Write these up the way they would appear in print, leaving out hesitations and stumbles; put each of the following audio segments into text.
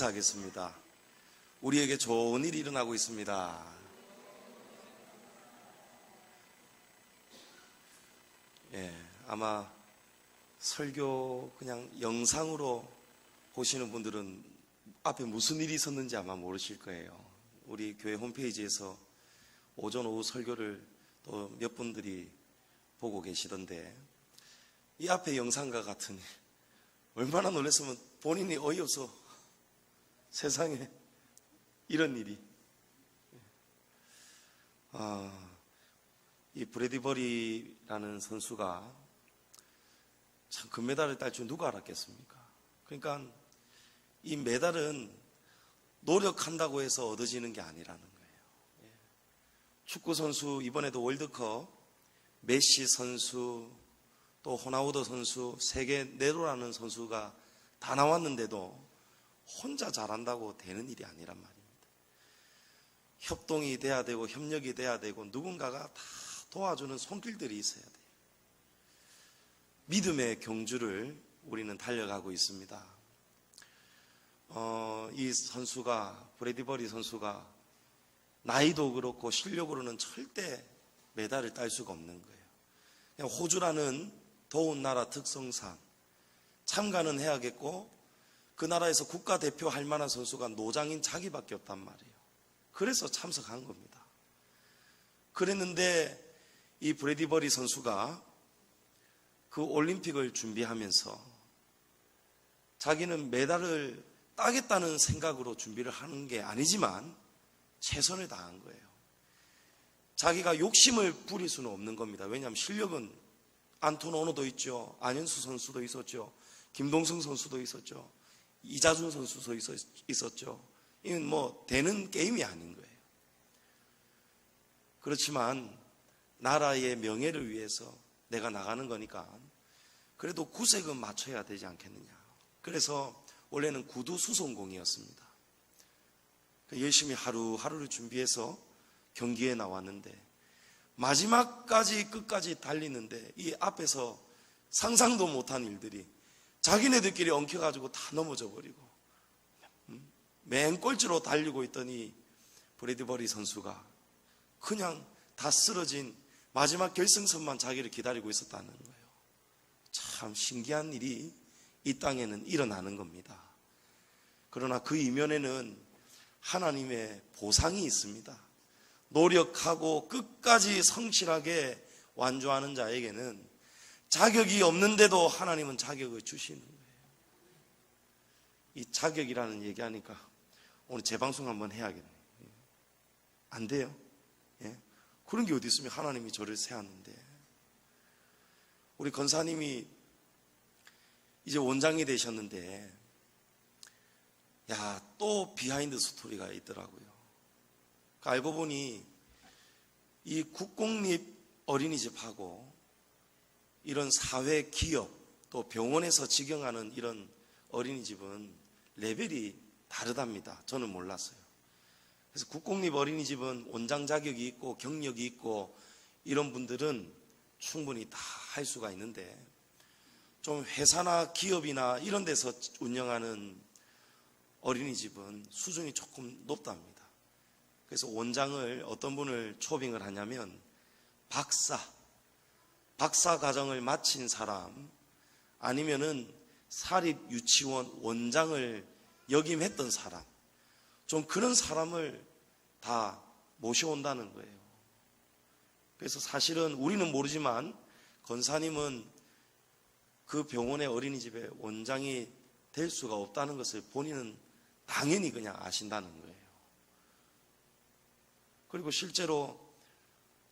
하겠습니다. 우리에게 좋은 일이 일어나고 있습니다. 아마 설교 그냥 영상으로 보시는 분들은 앞에 무슨 일이 있었는지 아마 모르실 거예요. 우리 교회 홈페이지에서 오전 오후 설교를 또 몇 분들이 보고 계시던데, 이 앞에 영상과 같으니 얼마나 놀랐으면 본인이 어이없어. 세상에 이런 일이. 이 브래디 버리라는 선수가 참 금메달을 딸 줄 누가 알았겠습니까? 그러니까 이 메달은 노력한다고 해서 얻어지는 게 아니라는 거예요. 축구 선수, 이번에도 월드컵 메시 선수, 또 호나우도 선수, 세계 네로라는 선수가 다 나왔는데도 혼자 잘한다고 되는 일이 아니란 말입니다. 협동이 돼야 되고 협력이 돼야 되고 누군가가 다 도와주는 손길들이 있어야 돼요. 믿음의 경주를 우리는 달려가고 있습니다. 이 선수가, 브래디 버리 선수가 나이도 그렇고 실력으로는 절대 메달을 딸 수가 없는 거예요. 그냥 호주라는 더운 나라 특성상 참가는 해야겠고, 그 나라에서 국가대표 할 만한 선수가 노장인 자기밖에 없단 말이에요. 그래서 참석한 겁니다. 그랬는데 이 브래디 버리 선수가 그 올림픽을 준비하면서 자기는 메달을 따겠다는 생각으로 준비를 하는 게 아니지만 최선을 다한 거예요. 자기가 욕심을 부릴 수는 없는 겁니다. 왜냐하면 실력은 안토노 오노도 있죠, 안현수 선수도 있었죠, 김동승 선수도 있었죠, 이자준 선수도 있었죠. 이건 뭐 되는 게임이 아닌 거예요. 그렇지만 나라의 명예를 위해서 내가 나가는 거니까 그래도 구색은 맞춰야 되지 않겠느냐. 그래서 원래는 구두 수송공이었습니다. 열심히 하루하루를 준비해서 경기에 나왔는데 마지막까지 끝까지 달리는데 이 앞에서 상상도 못한 일들이 자기네들끼리 엉켜가지고 다 넘어져 버리고 맨 꼴찌로 달리고 있더니 브래디 버리 선수가 그냥 다 쓰러진 마지막 결승선만 자기를 기다리고 있었다는 거예요. 참 신기한 일이 이 땅에는 일어나는 겁니다. 그러나 그 이면에는 하나님의 보상이 있습니다. 노력하고 끝까지 성실하게 완주하는 자에게는 자격이 없는데도 하나님은 자격을 주시는 거예요. 이 자격이라는 얘기하니까 오늘 재방송 한번 해야겠네요. 안 돼요? 예? 그런 게 어디 있으면 하나님이 저를 세웠는데. 우리 권사님이 이제 원장이 되셨는데, 또 비하인드 스토리가 있더라고요. 알고 보니 이 국공립 어린이집하고 이런 사회 기업 또 병원에서 직영하는 이런 어린이집은 레벨이 다르답니다. 저는 몰랐어요. 그래서 국공립 어린이집은 원장 자격이 있고 경력이 있고 이런 분들은 충분히 다 할 수가 있는데, 좀 회사나 기업이나 이런 데서 운영하는 어린이집은 수준이 조금 높답니다. 그래서 원장을 어떤 분을 초빙을 하냐면 박사 과정을 마친 사람, 아니면은 사립 유치원 원장을 역임했던 사람, 좀 그런 사람을 다 모셔온다는 거예요. 그래서 사실은 우리는 모르지만 권사님은 그 병원의 어린이집의 원장이 될 수가 없다는 것을 본인은 당연히 그냥 아신다는 거예요. 그리고 실제로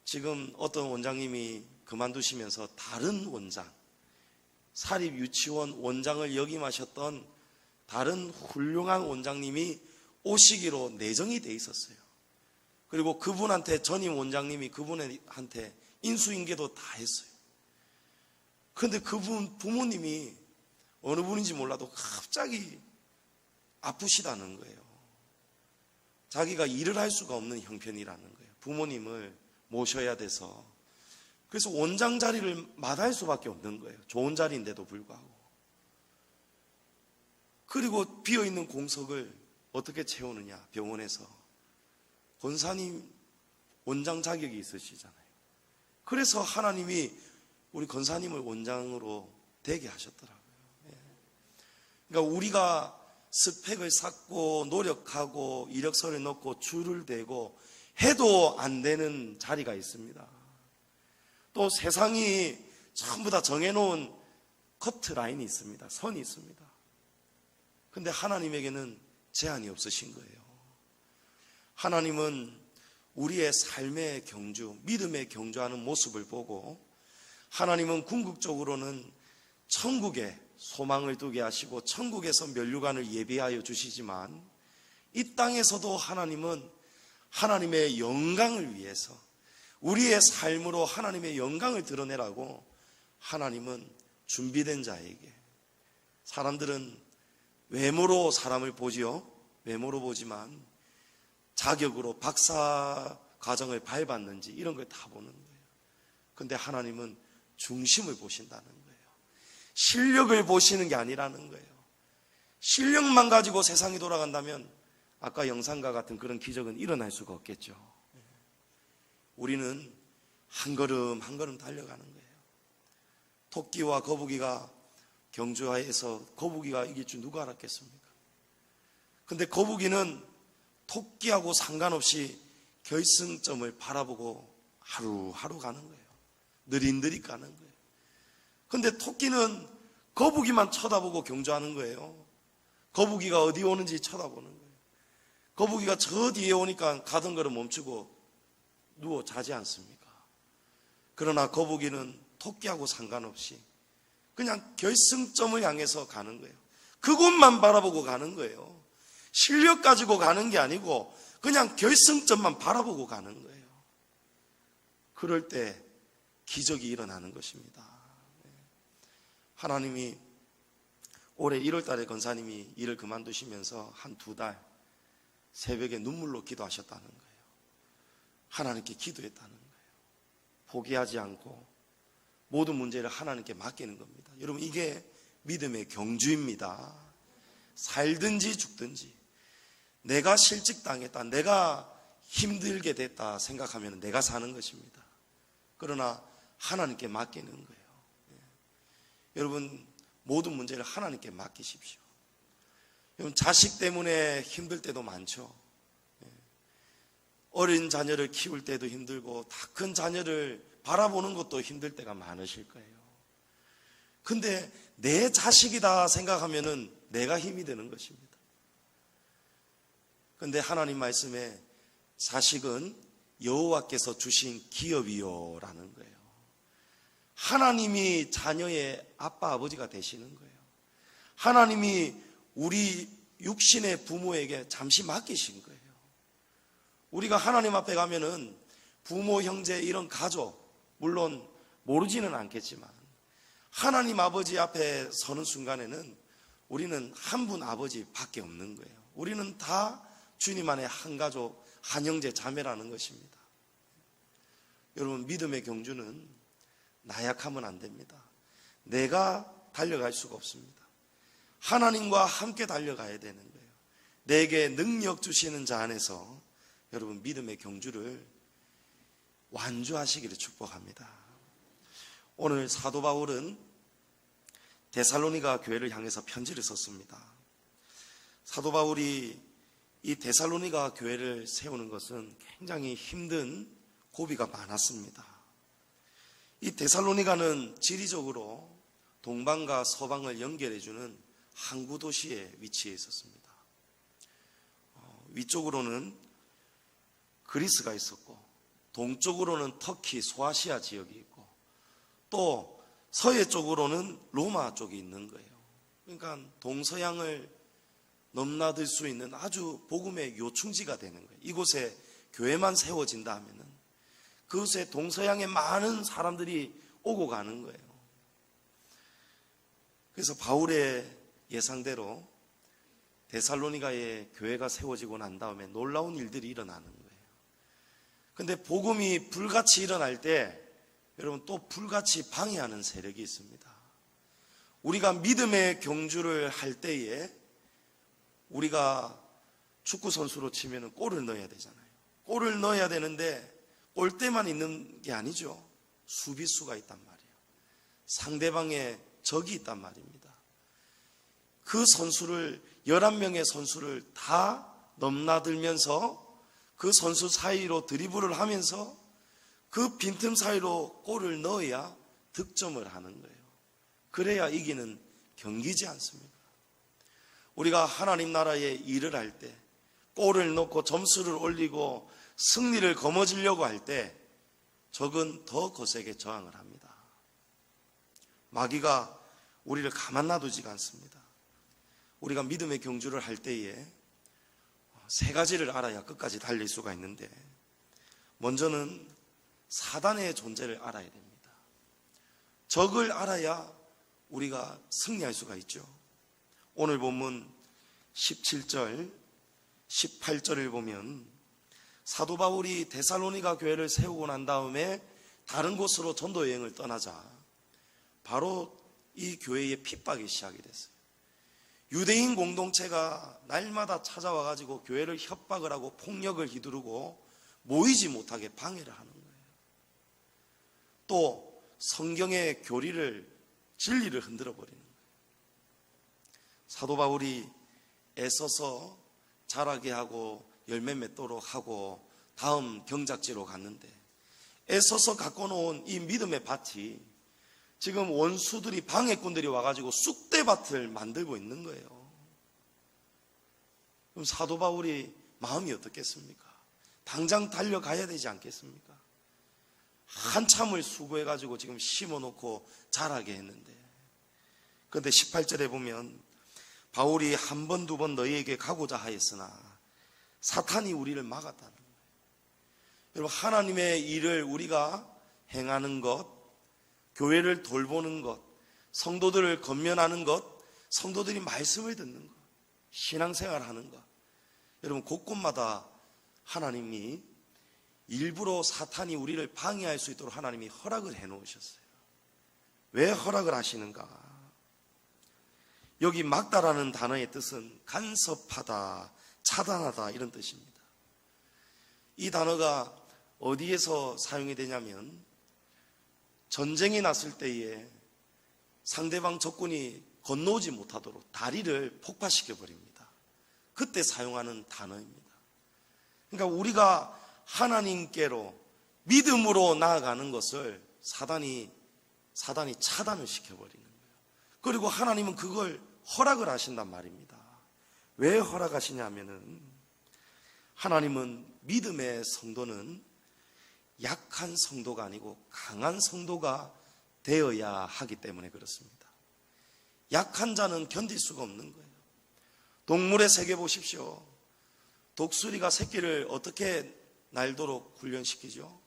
지금 어떤 원장님이 그만두시면서 다른 원장, 사립 유치원 원장을 역임하셨던 다른 훌륭한 원장님이 오시기로 내정이 돼 있었어요. 그리고 그분한테, 전임 원장님이 그분한테 인수인계도 다 했어요. 그런데 그분 부모님이 어느 분인지 몰라도 갑자기 아프시다는 거예요. 자기가 일을 할 수가 없는 형편이라는 거예요. 부모님을 모셔야 돼서. 그래서 원장 자리를 마다할 수밖에 없는 거예요. 좋은 자리인데도 불구하고. 그리고 비어있는 공석을 어떻게 채우느냐? 병원에서. 권사님 원장 자격이 있으시잖아요. 그래서 하나님이 우리 권사님을 원장으로 되게 하셨더라고요. 그러니까 우리가 스펙을 쌓고 노력하고 이력서를 넣고 줄을 대고 해도 안 되는 자리가 있습니다. 또 세상이 전부 다 정해놓은 커트라인이 있습니다. 선이 있습니다. 근데 하나님에게는 제한이 없으신 거예요. 하나님은 우리의 삶의 경주, 믿음의 경주하는 모습을 보고 하나님은 궁극적으로는 천국에 소망을 두게 하시고 천국에서 면류관을 예비하여 주시지만 이 땅에서도 하나님은 하나님의 영광을 위해서 우리의 삶으로 하나님의 영광을 드러내라고 하나님은 준비된 자에게, 사람들은 외모로 사람을 보지요. 외모로 보지만 자격으로 박사 과정을 밟았는지 이런 걸 다 보는 거예요. 근데 하나님은 중심을 보신다는 거예요. 실력을 보시는 게 아니라는 거예요. 실력만 가지고 세상이 돌아간다면 아까 영상과 같은 그런 기적은 일어날 수가 없겠죠. 우리는 한 걸음 한 걸음 달려가는 거예요. 토끼와 거북이가 경주하에서 거북이가 이길 줄 누가 알았겠습니까? 근데 거북이는 토끼하고 상관없이 결승점을 바라보고 하루하루 가는 거예요. 느릿느릿 가는 거예요. 근데 토끼는 거북이만 쳐다보고 경주하는 거예요. 거북이가 어디 오는지 쳐다보는 거예요. 거북이가 저 뒤에 오니까 가던 걸음 멈추고 누워 자지 않습니까? 그러나 거북이는 토끼하고 상관없이 그냥 결승점을 향해서 가는 거예요. 그곳만 바라보고 가는 거예요. 실력 가지고 가는 게 아니고 그냥 결승점만 바라보고 가는 거예요. 그럴 때 기적이 일어나는 것입니다. 하나님이 올해 1월 달에 권사님이 일을 그만두시면서 한 2달 새벽에 눈물로 기도하셨다는 거예요. 하나님께 기도했다는 거예요. 포기하지 않고 모든 문제를 하나님께 맡기는 겁니다. 여러분, 이게 믿음의 경주입니다. 살든지 죽든지 내가 실직당했다, 내가 힘들게 됐다 생각하면 내가 사는 것입니다. 그러나 하나님께 맡기는 거예요. 여러분, 모든 문제를 하나님께 맡기십시오. 여러분, 자식 때문에 힘들 때도 많죠. 어린 자녀를 키울 때도 힘들고 다 큰 자녀를 바라보는 것도 힘들 때가 많으실 거예요. 근데 내 자식이다 생각하면은 내가 힘이 되는 것입니다. 근데 하나님 말씀에 자식은 여호와께서 주신 기업이요라는 거예요. 하나님이 자녀의 아빠 아버지가 되시는 거예요. 하나님이 우리 육신의 부모에게 잠시 맡기신 거예요. 우리가 하나님 앞에 가면은 부모, 형제, 이런 가족 물론 모르지는 않겠지만 하나님 아버지 앞에 서는 순간에는 우리는 한 분 아버지 밖에 없는 거예요. 우리는 다 주님 안에 한 가족, 한 형제, 자매라는 것입니다. 여러분, 믿음의 경주는 나약하면 안 됩니다. 내가 달려갈 수가 없습니다. 하나님과 함께 달려가야 되는 거예요. 내게 능력 주시는 자 안에서 여러분, 믿음의 경주를 완주하시기를 축복합니다. 오늘 사도 바울은 데살로니가 교회를 향해서 편지를 썼습니다. 사도 바울이 이 데살로니가 교회를 세우는 것은 굉장히 힘든 고비가 많았습니다. 이 데살로니가는 지리적으로 동방과 서방을 연결해주는 항구 도시에 위치해 있었습니다. 위쪽으로는 그리스가 있었고 동쪽으로는 터키, 소아시아 지역이 있고 또 서해 쪽으로는 로마 쪽이 있는 거예요. 그러니까 동서양을 넘나들 수 있는 아주 복음의 요충지가 되는 거예요. 이곳에 교회만 세워진다 하면은 그곳에 동서양의 많은 사람들이 오고 가는 거예요. 그래서 바울의 예상대로 데살로니가에 교회가 세워지고 난 다음에 놀라운 일들이 일어나는 거예요. 근데 복음이 불같이 일어날 때 여러분 또 불같이 방해하는 세력이 있습니다. 우리가 믿음의 경주를 할 때에 우리가 축구 선수로 치면 골을 넣어야 되잖아요. 골을 넣어야 되는데 골대만 있는 게 아니죠. 수비수가 있단 말이에요. 상대방의 적이 있단 말입니다. 그 선수를 11명의 선수를 다 넘나들면서 그 선수 사이로 드리블을 하면서 그 빈틈 사이로 골을 넣어야 득점을 하는 거예요. 그래야 이기는 경기지 않습니까? 우리가 하나님 나라의 일을 할 때 골을 넣고 점수를 올리고 승리를 거머쥐려고 할 때 적은 더 거세게 저항을 합니다. 마귀가 우리를 가만 놔두지가 않습니다. 우리가 믿음의 경주를 할 때에 세 가지를 알아야 끝까지 달릴 수가 있는데, 먼저는 사단의 존재를 알아야 됩니다. 적을 알아야 우리가 승리할 수가 있죠. 오늘 본문 17절 18절을 보면 사도 바울이 데살로니가 교회를 세우고 난 다음에 다른 곳으로 전도 여행을 떠나자 바로 이 교회에 핍박이 시작이 됐어요. 유대인 공동체가 날마다 찾아와 가지고 교회를 협박을 하고 폭력을 휘두르고 모이지 못하게 방해를 하는 거예요. 또 성경의 교리를, 진리를 흔들어 버리는 거예요. 사도 바울이 애써서 자라게 하고 열매 맺도록 하고 다음 경작지로 갔는데, 애써서 갖고 놓은 이 믿음의 밭이 지금 원수들이, 방해꾼들이 와가지고 쑥대밭을 만들고 있는 거예요. 그럼 사도 바울이 마음이 어떻겠습니까? 당장 달려가야 되지 않겠습니까? 한참을 수고해가지고 지금 심어놓고 자라게 했는데, 그런데 18절에 보면 바울이 한 번, 두 번 너희에게 가고자 하였으나 사탄이 우리를 막았다는 거예요. 여러분, 하나님의 일을 우리가 행하는 것, 교회를 돌보는 것, 성도들을 건면하는 것, 성도들이 말씀을 듣는 것, 신앙생활 하는 것, 여러분 곳곳마다 하나님이 일부러 사탄이 우리를 방해할 수 있도록 하나님이 허락을 해 놓으셨어요. 왜 허락을 하시는가? 여기 막다라는 단어의 뜻은 간섭하다, 차단하다 이런 뜻입니다. 이 단어가 어디에서 사용이 되냐면 전쟁이 났을 때에 상대방 적군이 건너오지 못하도록 다리를 폭파시켜 버립니다. 그때 사용하는 단어입니다. 그러니까 우리가 하나님께로 믿음으로 나아가는 것을 사단이 차단을 시켜버리는 거예요. 그리고 하나님은 그걸 허락을 하신단 말입니다. 왜 허락하시냐면은 하나님은 믿음의 성도는 약한 성도가 아니고 강한 성도가 되어야 하기 때문에 그렇습니다. 약한 자는 견딜 수가 없는 거예요. 동물의 세계 보십시오. 독수리가 새끼를 어떻게 날도록 훈련시키죠?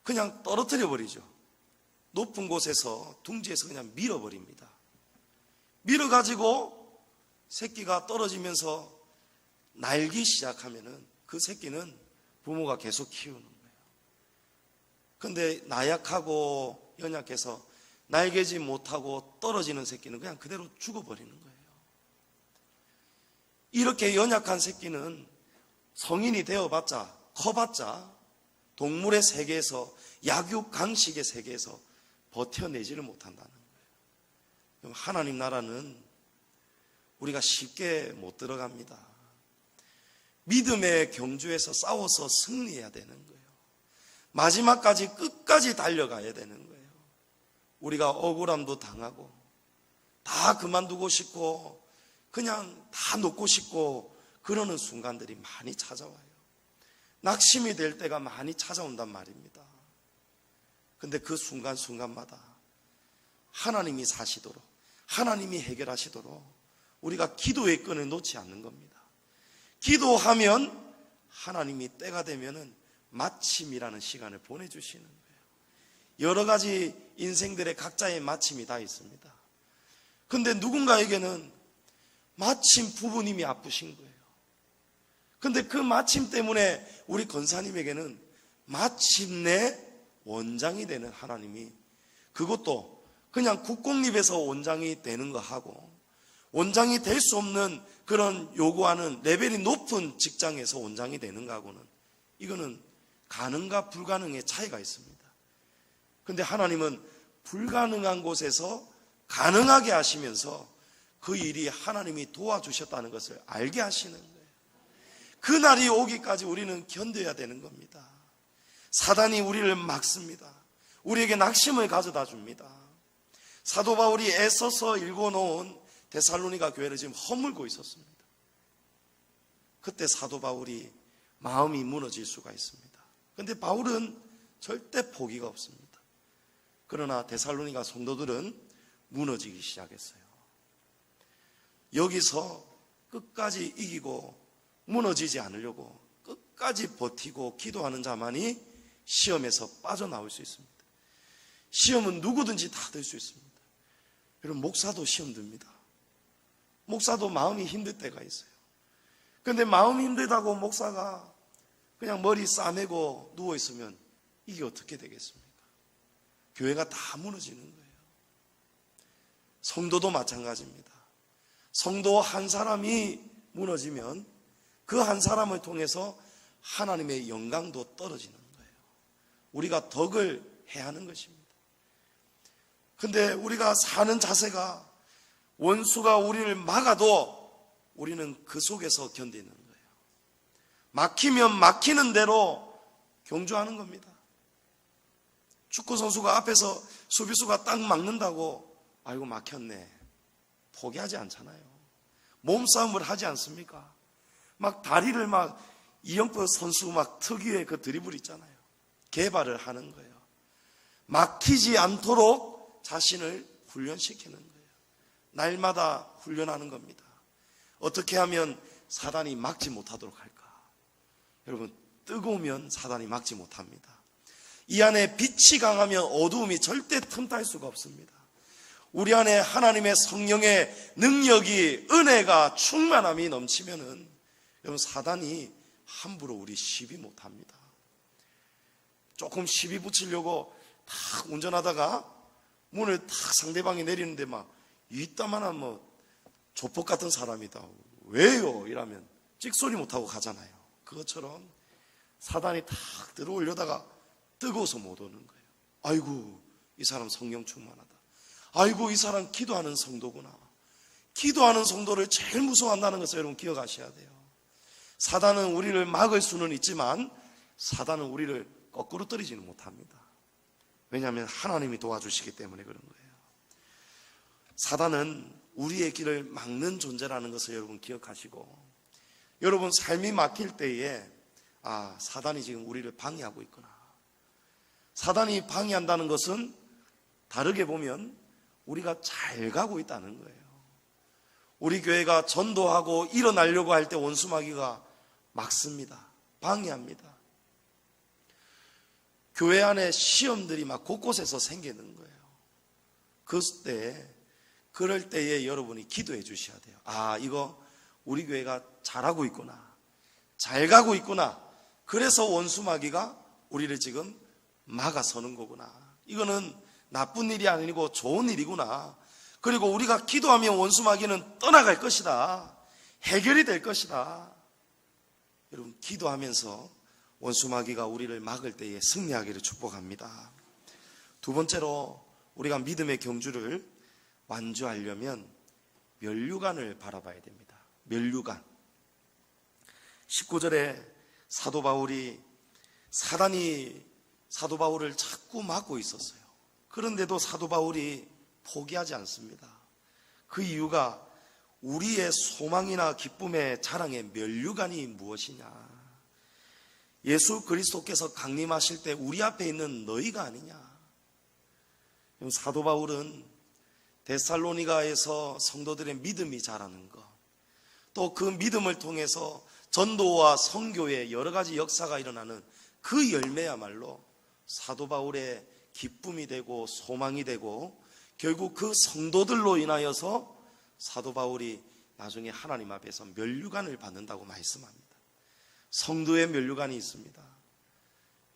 그냥 떨어뜨려 버리죠. 높은 곳에서, 둥지에서 그냥 밀어버립니다. 밀어가지고 새끼가 떨어지면서 날기 시작하면은 그 새끼는 부모가 계속 키우는 거예요. 근데 나약하고 연약해서 날개지 못하고 떨어지는 새끼는 그냥 그대로 죽어버리는 거예요. 이렇게 연약한 새끼는 성인이 되어봤자, 커봤자 동물의 세계에서, 약육 강식의 세계에서 버텨내지를 못한다는 거예요. 하나님 나라는 우리가 쉽게 못 들어갑니다. 믿음의 경주에서 싸워서 승리해야 되는 거예요. 마지막까지 끝까지 달려가야 되는 거예요. 우리가 억울함도 당하고 다 그만두고 싶고 그냥 다 놓고 싶고 그러는 순간들이 많이 찾아와요. 낙심이 될 때가 많이 찾아온단 말입니다. 근데 그 순간순간마다 하나님이 사시도록, 하나님이 해결하시도록 우리가 기도의 끈을 놓지 않는 겁니다. 기도하면 하나님이 때가 되면은 마침이라는 시간을 보내주시는 거예요. 여러 가지 인생들의 각자의 마침이 다 있습니다. 근데 누군가에게는 마침 부부님이 아프신 거예요. 근데 그 마침 때문에 우리 권사님에게는 마침내 원장이 되는 하나님이, 그것도 그냥 국공립에서 원장이 되는 거 하고 원장이 될 수 없는 그런 요구하는 레벨이 높은 직장에서 원장이 되는가 하고는 이거는 가능과 불가능의 차이가 있습니다. 그런데 하나님은 불가능한 곳에서 가능하게 하시면서 그 일이 하나님이 도와주셨다는 것을 알게 하시는 거예요. 그날이 오기까지 우리는 견뎌야 되는 겁니다. 사단이 우리를 막습니다. 우리에게 낙심을 가져다 줍니다. 사도 바울이 애써서 읽어놓은 데살로니가 교회를 지금 허물고 있었습니다. 그때 사도 바울이 마음이 무너질 수가 있습니다. 그런데 바울은 절대 포기가 없습니다. 그러나 데살로니가 성도들은 무너지기 시작했어요. 여기서 끝까지 이기고 무너지지 않으려고 끝까지 버티고 기도하는 자만이 시험에서 빠져나올 수 있습니다. 시험은 누구든지 다 들 수 있습니다. 여러분, 목사도 시험 듭니다. 목사도 마음이 힘들 때가 있어요. 그런데 마음이 힘들다고 목사가 그냥 머리 싸매고 누워있으면 이게 어떻게 되겠습니까? 교회가 다 무너지는 거예요. 성도도 마찬가지입니다. 성도 한 사람이 무너지면 그 한 사람을 통해서 하나님의 영광도 떨어지는 거예요. 우리가 덕을 해야 하는 것입니다. 근데 우리가 사는 자세가 원수가 우리를 막아도 우리는 그 속에서 견디는 거예요. 막히면 막히는 대로 경주하는 겁니다. 축구 선수가 앞에서 수비수가 딱 막는다고 아이고 막혔네 포기하지 않잖아요. 몸싸움을 하지 않습니까? 막 다리를 막 이영표 선수 막 특유의 그 드리블 있잖아요. 개발을 하는 거예요. 막히지 않도록 자신을 훈련시키는 거예요. 날마다 훈련하는 겁니다. 어떻게 하면 사단이 막지 못하도록 할까? 여러분, 뜨거우면 사단이 막지 못합니다. 이 안에 빛이 강하면 어두움이 절대 틈탈 수가 없습니다. 우리 안에 하나님의 성령의 능력이, 은혜가, 충만함이 넘치면은 여러분, 사단이 함부로 우리 시비 못합니다. 조금 시비 붙이려고 탁 운전하다가 문을 탁 상대방이 내리는데 막 이따만한 뭐 조폭 같은 사람이다 왜요? 이러면 찍소리 못하고 가잖아요. 그것처럼 사단이 탁 들어오려다가 뜨거워서 못 오는 거예요. 아이고, 이 사람 성령 충만하다. 아이고, 이 사람 기도하는 성도구나. 기도하는 성도를 제일 무서워한다는 것을 여러분 기억하셔야 돼요. 사단은 우리를 막을 수는 있지만 사단은 우리를 거꾸로 떨어지는 못합니다. 왜냐하면 하나님이 도와주시기 때문에 그런 거예요. 사단은 우리의 길을 막는 존재라는 것을 여러분 기억하시고, 여러분 삶이 막힐 때에 사단이 지금 우리를 방해하고 있구나. 사단이 방해한다는 것은 다르게 보면 우리가 잘 가고 있다는 거예요. 우리 교회가 전도하고 일어나려고 할 때 원수마귀가 막습니다. 방해합니다. 교회 안에 시험들이 막 곳곳에서 생기는 거예요. 그럴 때에 여러분이 기도해 주셔야 돼요. 이거 우리 교회가 잘하고 있구나. 잘 가고 있구나. 그래서 원수마귀가 우리를 지금 막아서는 거구나. 이거는 나쁜 일이 아니고 좋은 일이구나. 그리고 우리가 기도하면 원수마귀는 떠나갈 것이다. 해결이 될 것이다. 여러분, 기도하면서 원수마귀가 우리를 막을 때에 승리하기를 축복합니다. 두 번째로 우리가 믿음의 경주를 완주하려면 면류관을 바라봐야 됩니다. 면류관. 19절에 사도 바울이 사단이 사도 바울을 자꾸 막고 있었어요. 그런데도 사도 바울이 포기하지 않습니다. 그 이유가 우리의 소망이나 기쁨의 자랑의 면류관이 무엇이냐? 예수 그리스도께서 강림하실 때 우리 앞에 있는 너희가 아니냐? 사도 바울은 데살로니가에서 성도들의 믿음이 자라는 것, 또 그 믿음을 통해서 전도와 선교의 여러 가지 역사가 일어나는 그 열매야말로 사도 바울의 기쁨이 되고 소망이 되고, 결국 그 성도들로 인하여서 사도 바울이 나중에 하나님 앞에서 면류관을 받는다고 말씀합니다. 성도의 면류관이 있습니다.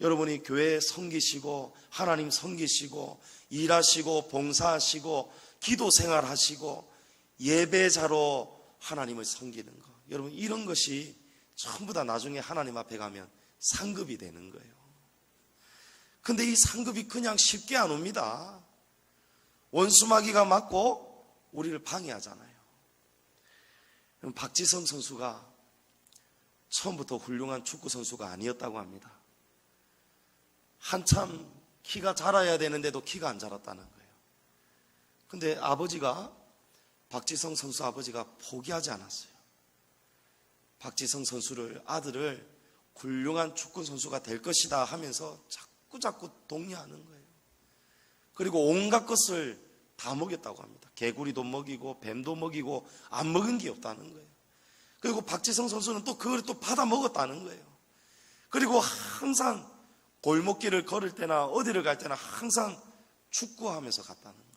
여러분이 교회에 섬기시고 하나님 섬기시고 일하시고 봉사하시고 기도 생활하시고 예배자로 하나님을 섬기는 것. 여러분, 이런 것이 전부 다 나중에 하나님 앞에 가면 상급이 되는 거예요. 근데 이 상급이 그냥 쉽게 안 옵니다. 원수마귀가 맞고 우리를 방해하잖아요. 박지성 선수가 처음부터 훌륭한 축구 선수가 아니었다고 합니다. 한참 키가 자라야 되는데도 키가 안 자랐다는 거예요. 근데 아버지가, 박지성 선수 아버지가 포기하지 않았어요. 박지성 선수를, 아들을 훌륭한 축구 선수가 될 것이다 하면서 자꾸 독려하는 거예요. 그리고 온갖 것을 다 먹였다고 합니다. 개구리도 먹이고 뱀도 먹이고 안 먹은 게 없다는 거예요. 그리고 박지성 선수는 또 그걸 또 받아 먹었다는 거예요. 그리고 항상 골목길을 걸을 때나 어디를 갈 때나 항상 축구하면서 갔다는 거예요.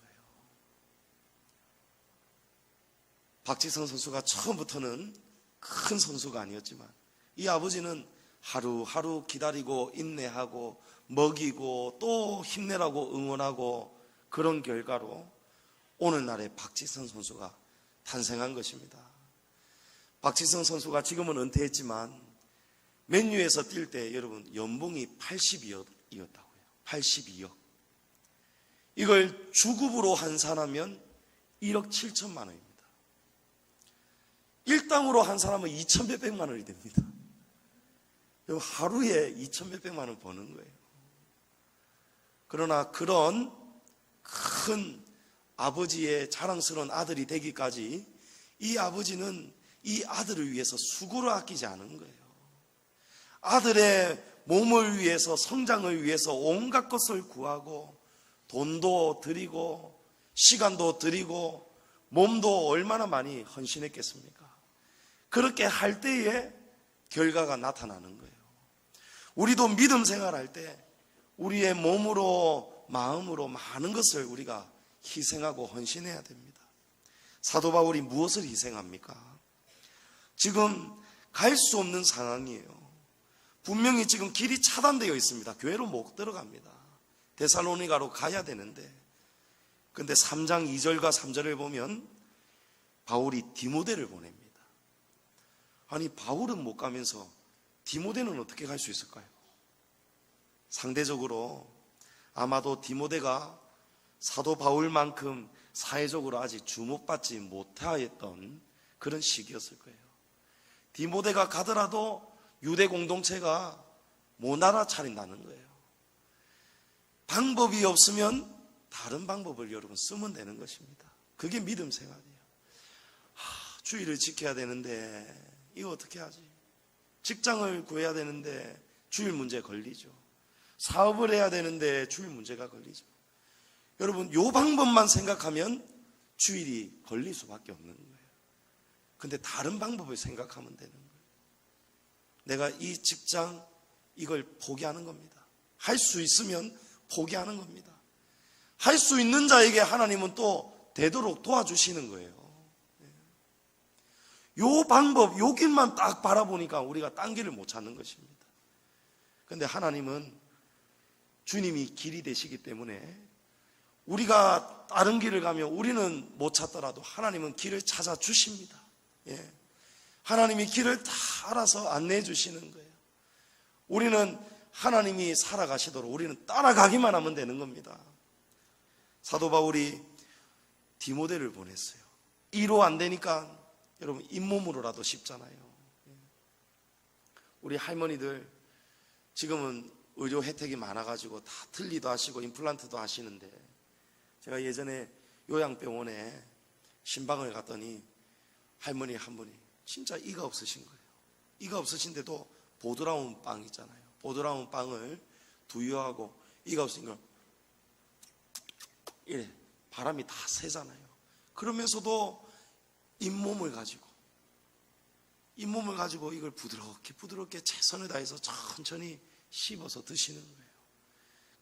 박지성 선수가 처음부터는 큰 선수가 아니었지만 이 아버지는 하루하루 기다리고 인내하고 먹이고 또 힘내라고 응원하고 그런 결과로 오늘날의 박지성 선수가 탄생한 것입니다. 박지성 선수가 지금은 은퇴했지만 맨유에서 뛸 때 여러분 연봉이 82억이었다고요. 82억. 이걸 주급으로 환산하면 1억 7천만 원입니다. 일당으로 한 사람은 2천 몇백만 원이 됩니다. 하루에 2천 몇백만 원 버는 거예요. 그러나 그런 큰 아버지의 자랑스러운 아들이 되기까지 이 아버지는 이 아들을 위해서 수고를 아끼지 않은 거예요. 아들의 몸을 위해서, 성장을 위해서 온갖 것을 구하고 돈도 드리고 시간도 드리고 몸도 얼마나 많이 헌신했겠습니까? 그렇게 할 때에 결과가 나타나는 거예요. 우리도 믿음 생활할 때 우리의 몸으로, 마음으로 많은 것을 우리가 희생하고 헌신해야 됩니다. 사도 바울이 무엇을 희생합니까? 지금 갈 수 없는 상황이에요. 분명히 지금 길이 차단되어 있습니다. 교회로 못 들어갑니다. 데살로니가로 가야 되는데, 근데 3장 2절과 3절을 보면 바울이 디모데를 보냅니다. 아니, 바울은 못 가면서 디모데는 어떻게 갈 수 있을까요? 상대적으로 아마도 디모데가 사도 바울만큼 사회적으로 아직 주목받지 못하였던 그런 시기였을 거예요. 디모데가 가더라도 유대 공동체가 못 알아차린다는 거예요. 방법이 없으면 다른 방법을 여러분 쓰면 되는 것입니다. 그게 믿음 생활이에요. 주의를 지켜야 되는데 이거 어떻게 하지? 직장을 구해야 되는데 주일 문제 걸리죠. 사업을 해야 되는데 주일 문제가 걸리죠. 여러분, 이 방법만 생각하면 주일이 걸릴 수밖에 없는 거예요. 근데 다른 방법을 생각하면 되는 거예요. 내가 이 직장 이걸 포기하는 겁니다. 할 수 있으면 포기하는 겁니다. 할 수 있는 자에게 하나님은 또 되도록 도와주시는 거예요. 요 방법, 요 길만 딱 바라보니까 우리가 딴 길을 못 찾는 것입니다. 그런데 하나님은 주님이 길이 되시기 때문에 우리가 다른 길을 가면 우리는 못 찾더라도 하나님은 길을 찾아 주십니다. 예. 하나님이 길을 다 알아서 안내해 주시는 거예요. 우리는 하나님이 살아가시도록 우리는 따라가기만 하면 되는 겁니다. 사도 바울이 디모데를 보냈어요. 이로 안 되니까 여러분 잇몸으로라도 씹잖아요. 우리 할머니들 지금은 의료 혜택이 많아가지고 다 틀니도 하시고 임플란트도 하시는데, 제가 예전에 요양병원에 신방을 갔더니 할머니 한 분이 진짜 이가 없으신 거예요. 이가 없으신데도 보드라운 빵 있잖아요. 보드라운 빵을 두유하고 이가 없으니까 이래 바람이 다 새잖아요. 그러면서도 잇몸을 가지고 이걸 부드럽게 최선을 다해서 천천히 씹어서 드시는 거예요.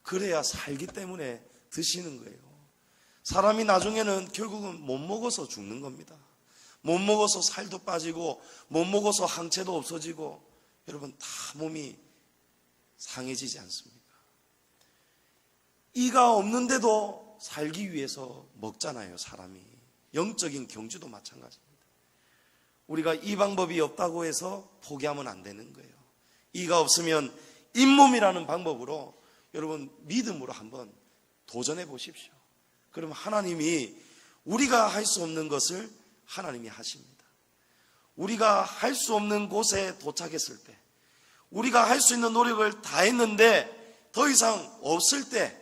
그래야 살기 때문에 드시는 거예요. 사람이 나중에는 결국은 못 먹어서 죽는 겁니다. 못 먹어서 살도 빠지고 못 먹어서 항체도 없어지고 여러분 다 몸이 상해지지 않습니까? 이가 없는데도 살기 위해서 먹잖아요, 사람이. 영적인 경주도 마찬가지입니다. 우리가 이 방법이 없다고 해서 포기하면 안 되는 거예요. 이가 없으면 잇몸이라는 방법으로 여러분 믿음으로 한번 도전해 보십시오. 그러면 하나님이 우리가 할 수 없는 것을 하나님이 하십니다. 우리가 할 수 없는 곳에 도착했을 때, 우리가 할 수 있는 노력을 다 했는데 더 이상 없을 때,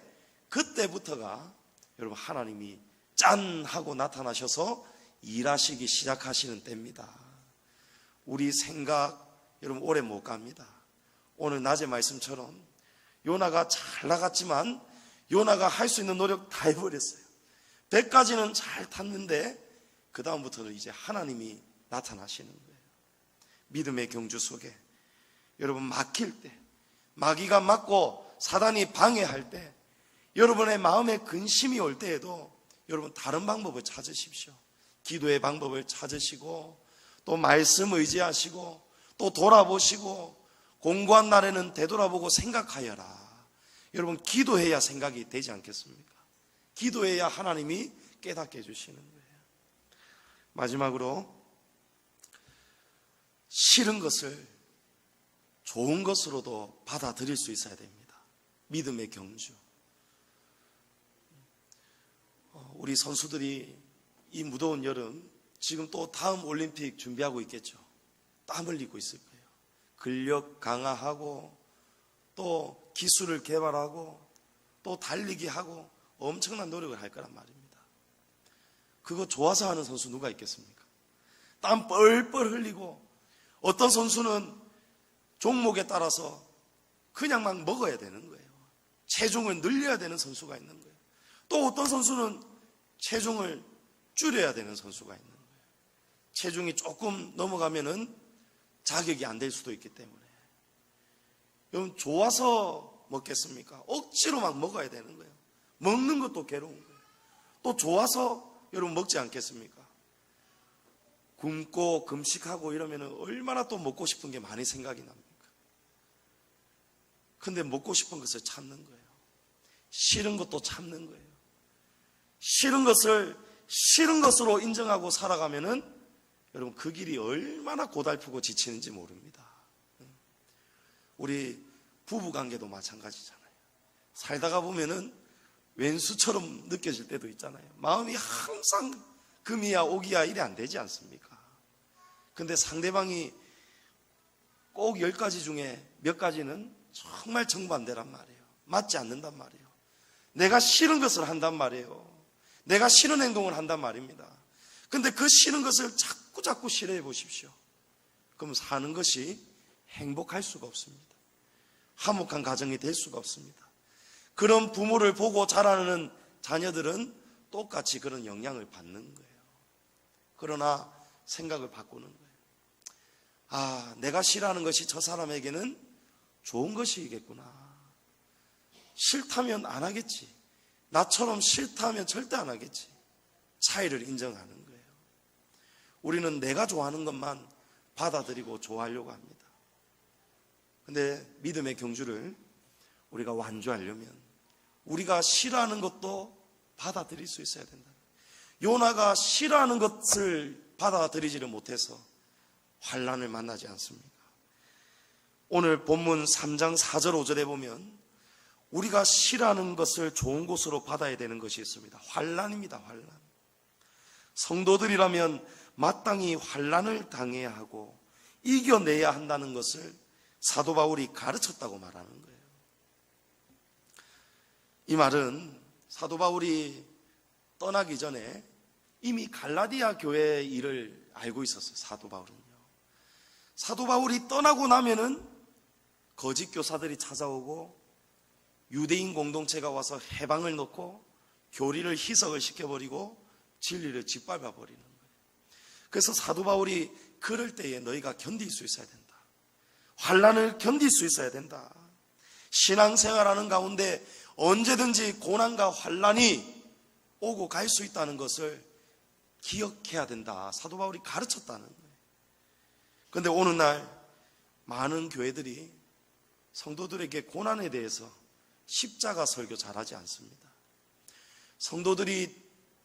그때부터가 여러분 하나님이 짠 하고 나타나셔서 일하시기 시작하시는 때입니다. 우리 생각 여러분 오래 못 갑니다. 오늘 낮의 말씀처럼 요나가 잘 나갔지만 요나가 할 수 있는 노력 다 해버렸어요. 배까지는 잘 탔는데 그 다음부터는 이제 하나님이 나타나시는 거예요. 믿음의 경주 속에 여러분 막힐 때, 마귀가 막고 사단이 방해할 때, 여러분의 마음에 근심이 올 때에도 여러분 다른 방법을 찾으십시오. 기도의 방법을 찾으시고 또 말씀 의지하시고 또 돌아보시고 공부한 날에는 되돌아보고 생각하여라. 여러분 기도해야 생각이 되지 않겠습니까? 기도해야 하나님이 깨닫게 해주시는 거예요. 마지막으로 싫은 것을 좋은 것으로도 받아들일 수 있어야 됩니다. 믿음의 경주. 우리 선수들이 이 무더운 여름 지금 또 다음 올림픽 준비하고 있겠죠. 땀 흘리고 있을 거예요. 근력 강화하고 또 기술을 개발하고 또 달리기 하고 엄청난 노력을 할 거란 말입니다. 그거 좋아서 하는 선수 누가 있겠습니까? 땀 뻘뻘 흘리고 어떤 선수는 종목에 따라서 그냥 막 먹어야 되는 거예요. 체중을 늘려야 되는 선수가 있는 거예요. 또 어떤 선수는 체중을 줄여야 되는 선수가 있는 거예요. 체중이 조금 넘어가면은 자격이 안 될 수도 있기 때문에. 여러분 좋아서 먹겠습니까? 억지로 막 먹어야 되는 거예요. 먹는 것도 괴로운 거예요. 또 좋아서 여러분 먹지 않겠습니까? 굶고 금식하고 이러면은 얼마나 또 먹고 싶은 게 많이 생각이 납니까? 근데 먹고 싶은 것을 참는 거예요. 싫은 것도 참는 거예요. 싫은 것을 싫은 것으로 인정하고 살아가면은 여러분 그 길이 얼마나 고달프고 지치는지 모릅니다. 우리 부부관계도 마찬가지잖아요. 살다가 보면은 왼수처럼 느껴질 때도 있잖아요. 마음이 항상 금이야 오기야 이래 안 되지 않습니까? 근데 상대방이 꼭 10가지 중에 몇 가지는 정말 정반대란 말이에요. 맞지 않는단 말이에요. 내가 싫은 것을 한단 말이에요. 내가 싫은 행동을 한단 말입니다. 근데 그 싫은 것을 자꾸 싫어해 보십시오. 그럼 사는 것이 행복할 수가 없습니다. 화목한 가정이 될 수가 없습니다. 그런 부모를 보고 자라는 자녀들은 똑같이 그런 영향을 받는 거예요. 그러나 생각을 바꾸는 거예요. 아, 내가 싫어하는 것이 저 사람에게는 좋은 것이겠구나. 싫다면 안 하겠지. 나처럼 싫다면 절대 안 하겠지. 차이를 인정하는 거예요. 우리는 내가 좋아하는 것만 받아들이고 좋아하려고 합니다. 근데 믿음의 경주를 우리가 완주하려면 우리가 싫어하는 것도 받아들일 수 있어야 된다. 요나가 싫어하는 것을 받아들이지를 못해서 환난을 만나지 않습니까? 오늘 본문 3장 4절 5절에 보면 우리가 싫어하는 것을 좋은 곳으로 받아야 되는 것이 있습니다. 환난입니다. 환난. 성도들이라면 마땅히 환난을 당해야 하고 이겨내야 한다는 것을 사도 바울이 가르쳤다고 말하는 거예요. 이 말은 사도 바울이 떠나기 전에 이미 갈라디아 교회의 일을 알고 있었어요. 사도 바울은요. 사도 바울이 떠나고 나면은 거짓 교사들이 찾아오고 유대인 공동체가 와서 해방을 놓고 교리를 희석을 시켜버리고 진리를 짓밟아 버리는 거예요. 그래서 사도 바울이 그럴 때에 너희가 견딜 수 있어야 된다. 환난을 견딜 수 있어야 된다. 신앙생활하는 가운데 언제든지 고난과 환난이 오고 갈 수 있다는 것을 기억해야 된다. 사도 바울이 가르쳤다는 거예요. 그런데 오늘 날 많은 교회들이 성도들에게 고난에 대해서 십자가 설교 잘하지 않습니다. 성도들이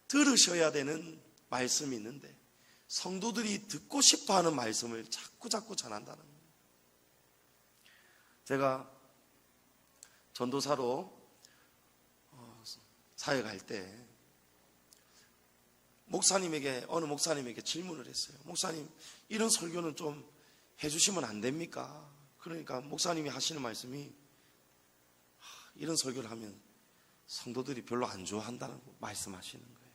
들으셔야 되는 말씀이 있는데 성도들이 듣고 싶어하는 말씀을 자꾸 전한다는 거예요. 제가 전도사로 사역할 때 어느 목사님에게 질문을 했어요. 목사님, 이런 설교는 좀 해주시면 안 됩니까? 그러니까 목사님이 하시는 말씀이, 이런 설교를 하면 성도들이 별로 안 좋아한다는 말씀하시는 거예요.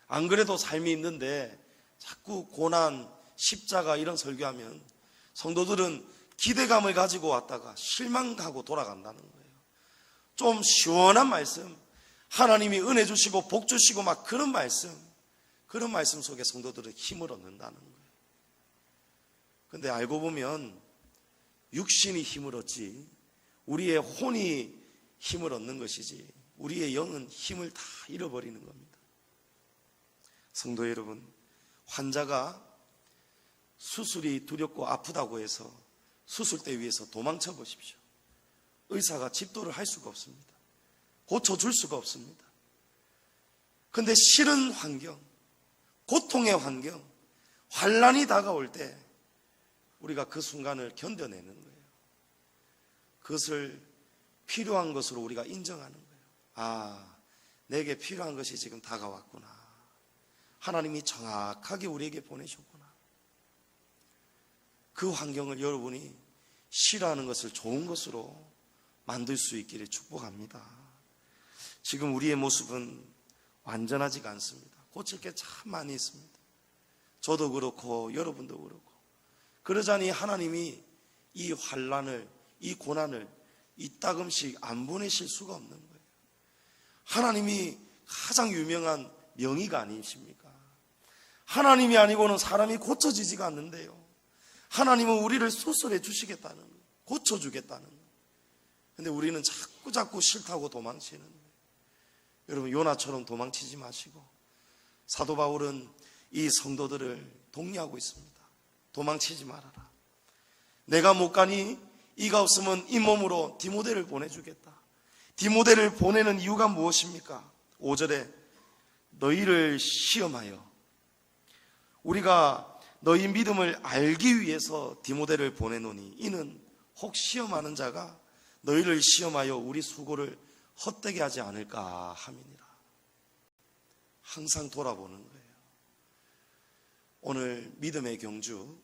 안 그래도 삶이 있는데 자꾸 고난, 십자가 이런 설교하면 성도들은 기대감을 가지고 왔다가 실망하고 돌아간다는 거예요. 좀 시원한 말씀, 하나님이 은혜 주시고 복 주시고 막 그런 말씀 속에 성도들은 힘을 얻는다는 거예요. 근데 알고 보면 육신이 힘을 얻지 우리의 혼이 힘을 얻는 것이지 우리의 영은 힘을 다 잃어버리는 겁니다. 성도 여러분, 환자가 수술이 두렵고 아프다고 해서 수술대 위에서 도망쳐 보십시오. 의사가 집도를 할 수가 없습니다. 고쳐줄 수가 없습니다. 그런데 싫은 환경, 고통의 환경, 환난이 다가올 때 우리가 그 순간을 견뎌내는 거예요. 그것을 필요한 것으로 우리가 인정하는 거예요. 아, 내게 필요한 것이 지금 다가왔구나. 하나님이 정확하게 우리에게 보내셨구나. 그 환경을 여러분이 싫어하는 것을 좋은 것으로 만들 수 있기를 축복합니다. 지금 우리의 모습은 완전하지가 않습니다. 고칠 게 참 많이 있습니다. 저도 그렇고 여러분도 그렇고. 그러자니 하나님이 이 환난을, 이 고난을 이따금씩 안 보내실 수가 없는 거예요. 하나님이 가장 유명한 명의가 아니십니까? 하나님이 아니고는 사람이 고쳐지지가 않는데요. 하나님은 우리를 수술해 주시겠다는 거예요. 고쳐주겠다는 거예요. 근데 우리는 자꾸 싫다고 도망치는 거예요. 여러분, 요나처럼 도망치지 마시고, 사도 바울은 이 성도들을 독려하고 있습니다. 도망치지 말아라. 내가 못 가니 이가 없으면 잇몸으로 디모데를 보내주겠다. 디모데를 보내는 이유가 무엇입니까? 5절에 너희를 시험하여, 우리가 너희 믿음을 알기 위해서 디모데를 보내노니 이는 혹 시험하는 자가 너희를 시험하여 우리 수고를 헛되게 하지 않을까 함이니라. 항상 돌아보는 거예요. 오늘 믿음의 경주,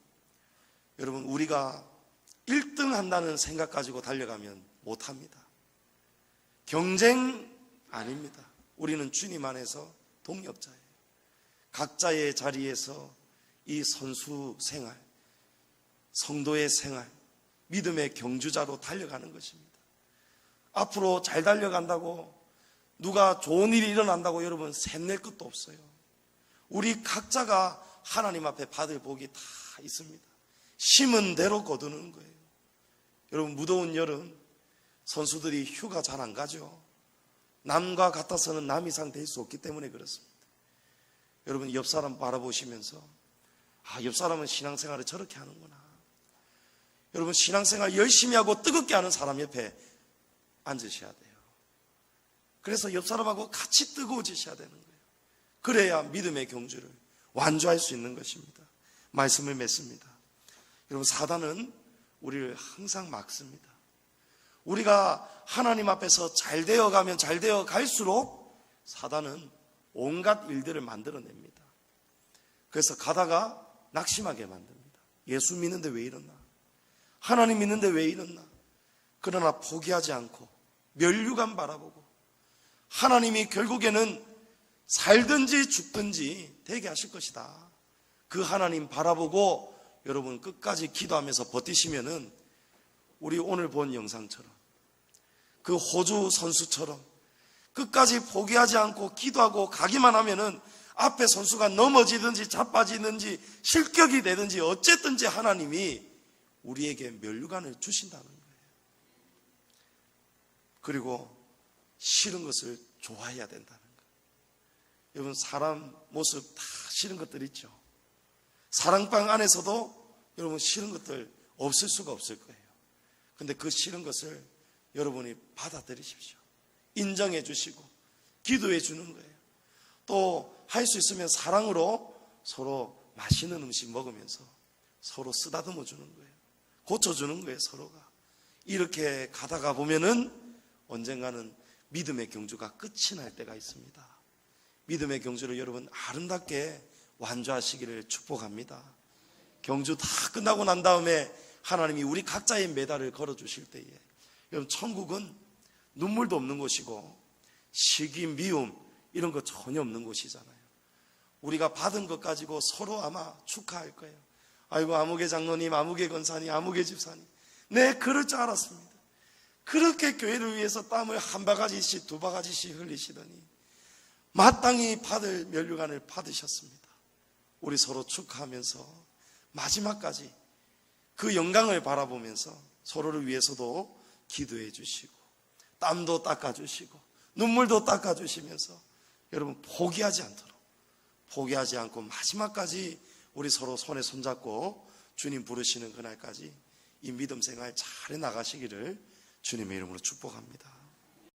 여러분, 우리가 1등 한다는 생각 가지고 달려가면 못합니다. 경쟁 아닙니다. 우리는 주님 안에서 동력자예요. 각자의 자리에서 이 선수 생활, 성도의 생활, 믿음의 경주자로 달려가는 것입니다. 앞으로 잘 달려간다고, 누가 좋은 일이 일어난다고 여러분 샘낼 것도 없어요. 우리 각자가 하나님 앞에 받을 복이 다 있습니다. 심은 대로 거두는 거예요. 여러분, 무더운 여름 선수들이 휴가 잘 안 가죠. 남과 같아서는 남 이상 될 수 없기 때문에 그렇습니다. 여러분, 옆 사람 바라보시면서 옆 사람은 신앙생활을 저렇게 하는구나. 여러분, 신앙생활 열심히 하고 뜨겁게 하는 사람 옆에 앉으셔야 돼요. 그래서 옆 사람하고 같이 뜨거워지셔야 되는 거예요. 그래야 믿음의 경주를 완주할 수 있는 것입니다. 말씀을 맺습니다. 여러분, 사단은 우리를 항상 막습니다. 우리가 하나님 앞에서 잘 되어가면 잘 되어 갈수록 사단은 온갖 일들을 만들어냅니다. 그래서 가다가 낙심하게 만듭니다. 예수 믿는데 왜 이러나? 하나님 믿는데 왜 이러나? 그러나 포기하지 않고 면류관 바라보고, 하나님이 결국에는 살든지 죽든지 되게 하실 것이다. 그 하나님 바라보고 여러분 끝까지 기도하면서 버티시면은 우리 오늘 본 영상처럼, 그 호주 선수처럼 끝까지 포기하지 않고 기도하고 가기만 하면은 앞에 선수가 넘어지든지 자빠지든지 실격이 되든지 어쨌든지 하나님이 우리에게 면류관을 주신다는 거예요. 그리고 싫은 것을 좋아해야 된다는 거예요. 여러분, 사람 모습 다 싫은 것들 있죠. 사랑방 안에서도 여러분 싫은 것들 없을 수가 없을 거예요. 근데 그 싫은 것을 여러분이 받아들이십시오. 인정해 주시고 기도해 주는 거예요. 또 할 수 있으면 사랑으로 서로 맛있는 음식 먹으면서 서로 쓰다듬어 주는 거예요. 고쳐주는 거예요, 서로가. 이렇게 가다가 보면은 언젠가는 믿음의 경주가 끝이 날 때가 있습니다. 믿음의 경주를 여러분 아름답게 완주하시기를 축복합니다. 경주 다 끝나고 난 다음에 하나님이 우리 각자의 메달을 걸어주실 때에 여러분 천국은 눈물도 없는 곳이고 시기, 미움 이런 거 전혀 없는 곳이잖아요. 우리가 받은 것 가지고 서로 아마 축하할 거예요. 아이고 아무개 장로님, 아무개 권사님, 아무개 집사님, 네 그럴 줄 알았습니다. 그렇게 교회를 위해서 땀을 한 바가지씩 두 바가지씩 흘리시더니 마땅히 받을 면류관을 받으셨습니다. 우리 서로 축하하면서 마지막까지 그 영광을 바라보면서 서로를 위해서도 기도해 주시고 땀도 닦아주시고 눈물도 닦아주시면서 여러분 포기하지 않고 마지막까지 우리 서로 손에 손잡고 주님 부르시는 그날까지 이 믿음 생활 잘 나가시기를 주님의 이름으로 축복합니다.